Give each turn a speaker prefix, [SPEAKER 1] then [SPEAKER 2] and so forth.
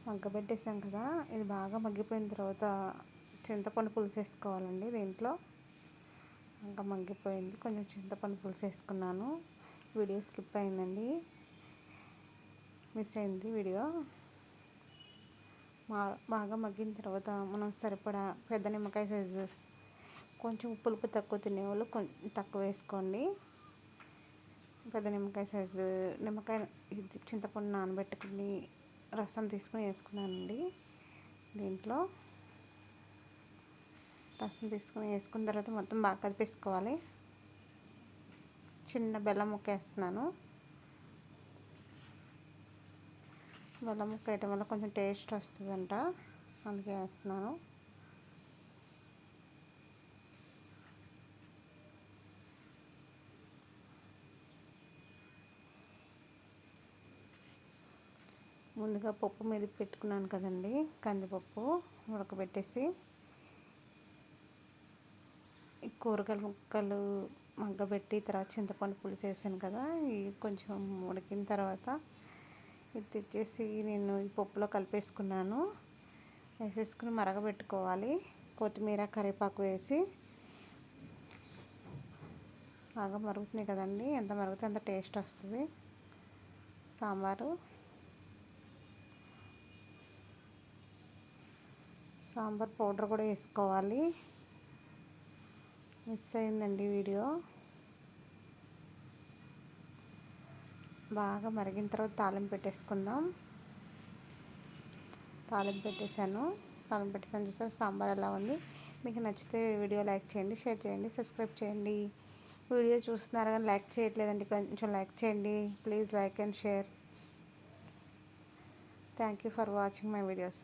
[SPEAKER 1] మగ్గబెట్టేసాం కదా, ఇది బాగా మగ్గిపోయిన తర్వాత చింతపండు పులుసు వేసుకోవాలండి. దీంట్లో ఇంకా మగ్గిపోయింది, కొంచెం చింతపండు పులుసు వేసుకున్నాను. వీడియో స్కిప్ అయిందండి, మిస్ అయింది వీడియో. బాగా మగ్గిన తర్వాత మనం సరిపడా పెద్ద నిమ్మకాయ సైజు, కొంచెం పులుపు తక్కువ తినేవాళ్ళు కొంచెం తక్కువ వేసుకోండి. పెద్ద నిమ్మకాయ సైజు నిమ్మకాయ చింతపండు నానబెట్టుకుని రసం తీసుకుని వేసుకున్నానండి. దీంట్లో రసం తీసుకుని వేసుకున్న తర్వాత మొత్తం బాగా కలిపేసుకోవాలి. చిన్న బెల్లం ముక్క వేస్తున్నాను. బెల్లం ముక్క వేయటం వల్ల కొంచెం టేస్ట్ వస్తుందంట, అందుకే వేస్తున్నాను. ముందుగా పప్పు మీద పెట్టుకున్నాను కదండి, కందిపప్పు ఉడకబెట్టేసి కూరగాయల ముక్కలు మగ్గబెట్టి తర్వాత చింతపండు పులుసు వేసాను కదా, ఇవి కొంచెం ఉడికిన తర్వాత ఇది తెచ్చేసి నేను ఈ పప్పులో కలిపేసుకున్నాను. వేసేసుకుని మరగబెట్టుకోవాలి. కొత్తిమీర కరివేపాకు వేసి బాగా మరుగుతుంది కదండి, ఎంత మరుగుతే అంత టేస్ట్ వస్తుంది సాంబార్ పౌడర్ కూడా వేసుకోవాలి. మిస్ అయిందండి వీడియో. బాగా మరిగిన తర్వాత తాలింపు పెట్టేసుకుందాం. తాలింపు పెట్టేసాను చూసారు సాంబార్ ఎలా ఉంది. మీకు నచ్చితే వీడియో లైక్ చేయండి, షేర్ చేయండి, సబ్స్క్రైబ్ చేయండి. వీడియో చూస్తున్నారు కానీ లైక్ చేయట్లేదండి, కొంచెం లైక్ చేయండి please. Like and share. Thank you for watching my videos.